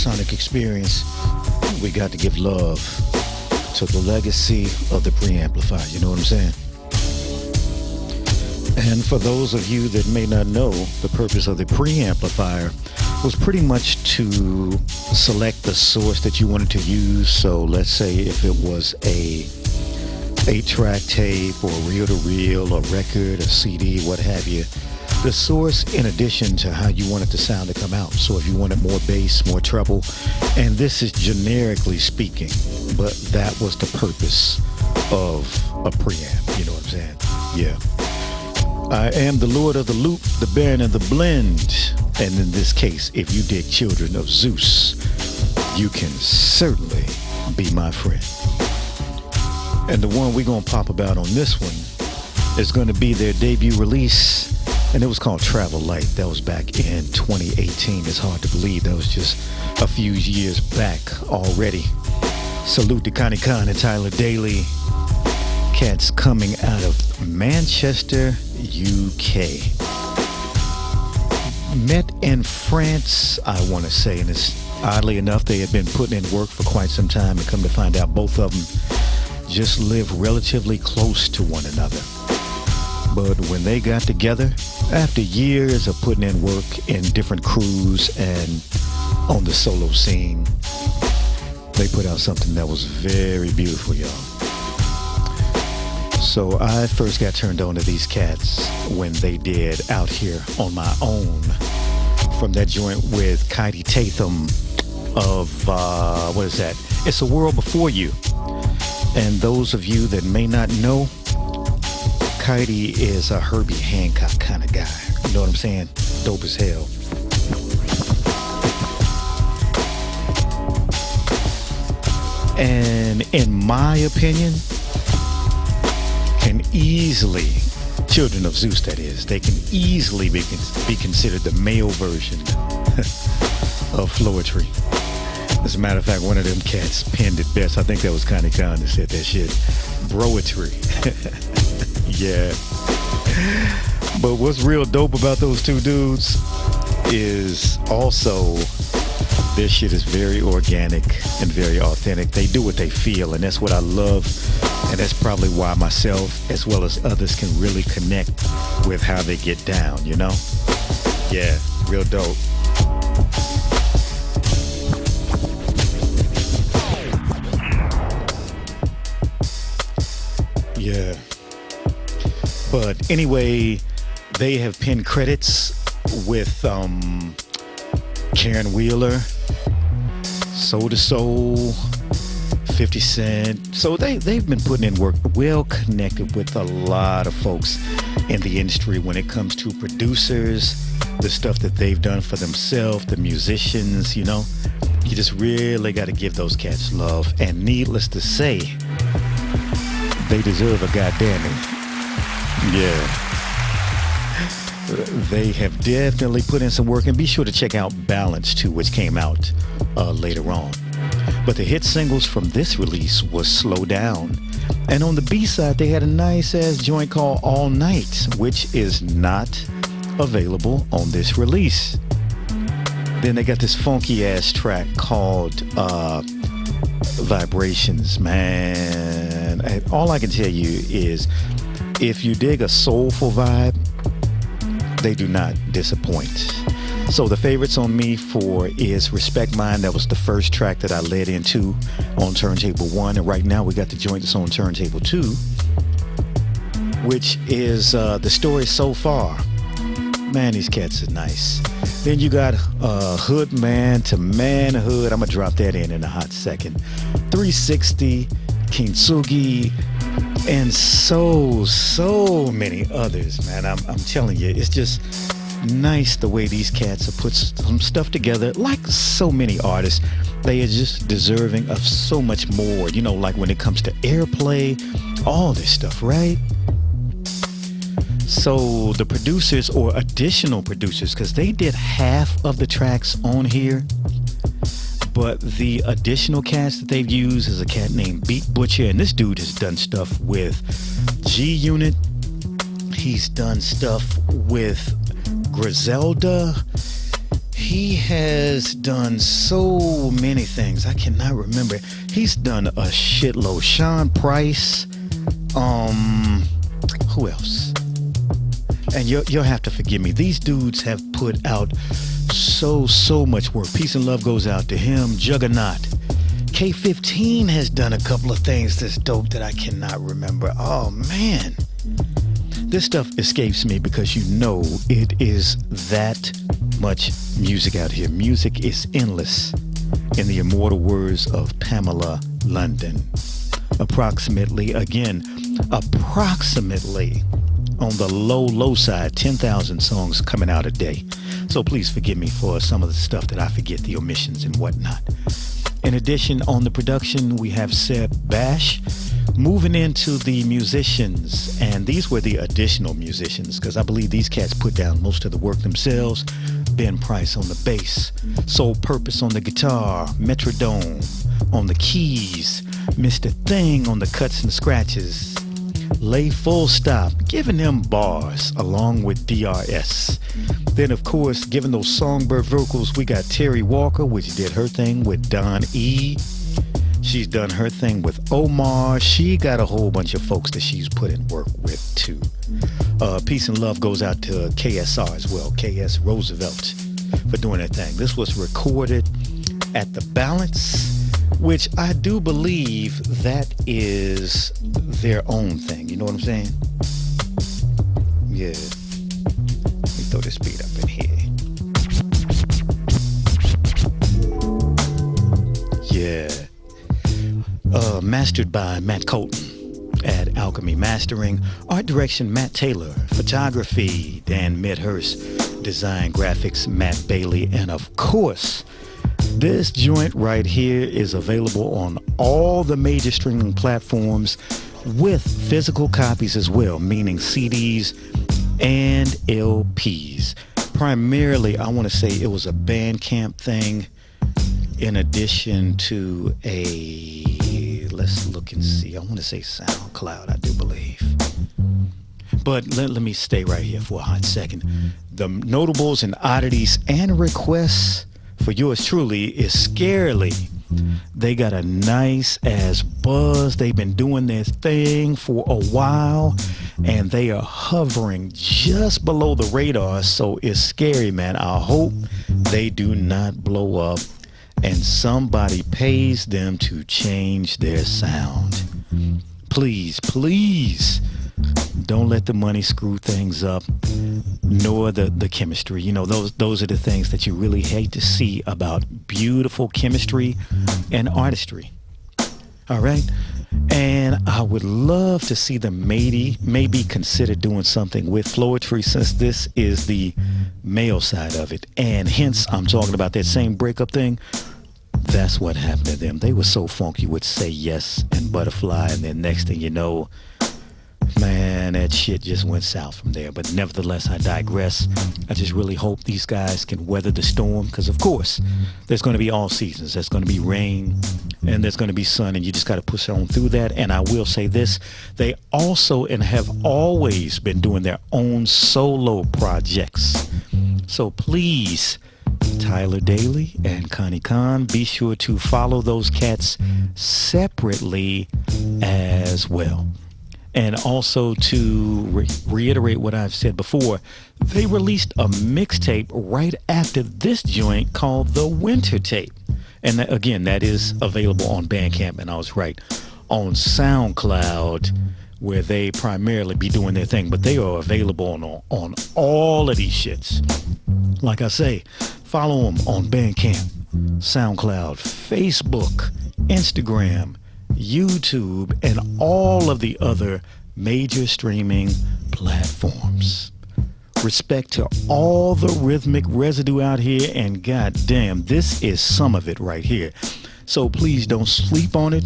sonic experience, we got to give love to the legacy of the preamplifier. You know what I'm saying? And for those of you that may not know, the purpose of the preamplifier was pretty much to select the source that you wanted to use. So let's say if it was a 8-track tape or reel-to-reel or record or CD, what have you, the source in addition to how you wanted the sound to come out. So if you wanted more bass, more treble, and this is generically speaking, but that was the purpose of a preamp, you know what I'm saying? Yeah. I am the Lord of the Loop, the Baron of the Blend, and in this case, if you dig Children of Zeus, you can certainly be my friend. And the one we're gonna pop about on this one is gonna be their debut release, and it was called Travel Light. That was back in 2018. It's hard to believe that was just a few years back already. Salute to Connie Khan and Tyler Daly, cats coming out of Manchester, UK. Met in France, I want to say, and it's oddly enough, they had been putting in work for quite some time, and come to find out both of them just live relatively close to one another. But when they got together, after years of putting in work in different crews and on the solo scene, they put out something that was very beautiful, y'all. So I first got turned on to these cats when they did Out Here on My Own, from that joint with Kaiditatham of, what is that? It's a World Before You. And those of you that may not know, Kaidi is a Herbie Hancock kind of guy. You know what I'm saying? Dope as hell. And in my opinion, can easily, Children of Zeus that is, they can easily be considered the male version of Floetry. As a matter of fact, one of them cats penned it best. I think that was Connie Khan that said that shit. Broetry. Yeah. But what's real dope about those two dudes is also their shit is very organic and very authentic. They do what they feel, and that's what I love. And that's probably why myself, as well as others, can really connect with how they get down, you know? Yeah, real dope. Yeah. But anyway, they have penned credits with Karen Wheeler, Soul to Soul, 50 Cent. So they've been putting in work, well connected with a lot of folks in the industry when it comes to producers, the stuff that they've done for themselves, the musicians, you know. You just really got to give those cats love. And needless to say, they deserve a goddamn it. Yeah. They have definitely put in some work, and be sure to check out Balance too, which came out later on. But the hit singles from this release was Slow Down. And on the B-side, they had a nice ass joint called All Night, which is not available on this release. Then they got this funky ass track called Vibrations, man. And all I can tell you is if you dig a soulful vibe, they do not disappoint. So the favorites on me for is Respect Mine. That was the first track that I led into on Turntable 1. And right now we got the joint that's on Turntable 2, which is The Story So Far. Man, these cats are nice. Then you got Hood Man to Manhood. I'm going to drop that in a hot second. 360, Kintsugi, and so many others, man. I'm telling you, it's just nice the way these cats have put some stuff together. Like so many artists, they are just deserving of so much more, you know, like when it comes to airplay, all this stuff, right? So the producers or additional producers, because they did half of the tracks on here, but the additional cats that they've used is a cat named Beat Butcher, and this dude has done stuff with G Unit. He's done stuff with Griselda. he has done so many things. I cannot remember. He's done a shitload. Sean Price. Who else? And you'll have to forgive me. These dudes have put out so much work. Peace and love goes out to him. Juggernaut. K15 has done a couple of things that's dope that I cannot remember. Oh, man. This stuff escapes me because you know it is that much music out here. Music is endless, in the immortal words of Pamela London. Approximately on the low side, 10,000 songs coming out a day. So please forgive me for some of the stuff that I forget, the omissions and whatnot. In addition, on the production, we have Seb Bash. Moving into the musicians, and these were the additional musicians, because I believe these cats put down most of the work themselves. Ben Price on the bass, Soul Purpose on the guitar, Metrodome on the keys, Mr. Thing on the cuts and scratches, Lay Full Stop, giving them bars along with DRS. Then, of course, giving those songbird vocals, we got Terry Walker, which did her thing with Don E. She's done her thing with Omar. She got a whole bunch of folks that she's put in work with too. Peace and love goes out to KSR as well, KS Roosevelt, for doing that thing. This was recorded at the Balance, which I do believe that is their own thing. You know what I'm saying? Yeah. Let me throw this beat up in here. Yeah. Mastered by Matt Colton at Alchemy Mastering. Art direction, Matt Taylor. Photography, Dan Medhurst. Design graphics, Matt Bailey. And of course, this joint right here is available on all the major streaming platforms with physical copies as well, meaning CDs and LPs. Primarily, I want to say it was a Bandcamp thing, in addition to let's look and see, I want to say SoundCloud, I do believe. But let me stay right here for a hot second. The notables and oddities and requests for yours truly is Scarily. They got a nice ass buzz. They've been doing their thing for a while, and they are hovering just below the radar, so it's scary, man. I hope they do not blow up and somebody pays them to change their sound. Please, don't let the money screw things up, nor the chemistry. You know, those are the things that you really hate to see about beautiful chemistry and artistry. All right? And I would love to see them maybe consider doing something with Floetry, since this is the male side of it. And hence, I'm talking about that same breakup thing. That's what happened to them. They were so funky with Say Yes and Butterfly, and then next thing you know, man, that shit just went south from there. But nevertheless, I digress. I just really hope these guys can weather the storm, because of course there's going to be all seasons. There's going to be rain and there's going to be sun, and you just got to push on through that. And I will say this, they also and have always been doing their own solo projects. So please, Tyler Daly and Connie Khan, be sure to follow those cats separately as well. And also to reiterate what I've said before, they released a mixtape right after this joint called The Winter Tape. And again, that is available on Bandcamp, and I was right, on SoundCloud, where they primarily be doing their thing, but they are available on all of these shits. Like I say, follow them on Bandcamp, SoundCloud, Facebook, Instagram, YouTube, and all of the other major streaming platforms. Respect to all the rhythmic residue out here, and goddamn, this is some of it right here. So please don't sleep on it.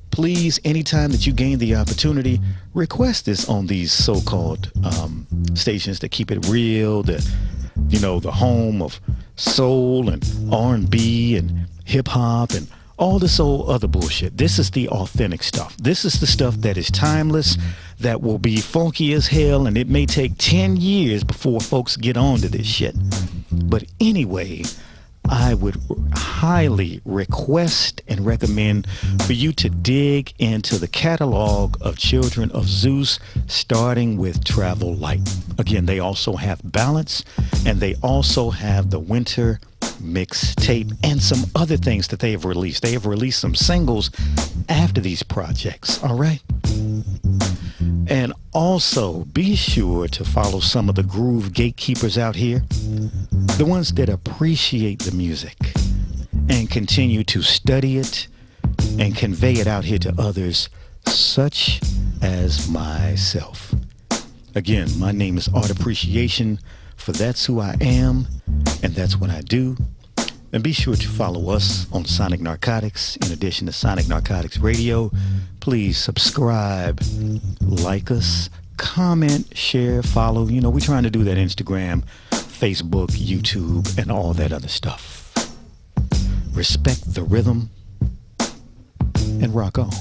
Please, anytime that you gain the opportunity, request this on these so-called stations that keep it real, the home of soul and R&B and hip-hop and all this old other bullshit. This is the authentic stuff. This is the stuff that is timeless, that will be funky as hell, and it may take 10 years before folks get on to this shit. But anyway, I would highly request and recommend for you to dig into the catalog of Children of Zeus, starting with Travel Light. Again, they also have Balance, and they also have the Winter mixtape and some other things that they have released. They have released some singles after these projects, all right? And also be sure to follow some of the groove gatekeepers out here, the ones that appreciate the music and continue to study it and convey it out here to others, such as myself. Again, my name is Art Appreciation, for that's who I am and that's what I do. And be sure to follow us on Sonic Narcotics. In addition to Sonic Narcotics Radio, please subscribe, like us, comment, share, follow. You know, we're trying to do that Instagram, Facebook, YouTube, and all that other stuff. Respect the rhythm and rock on.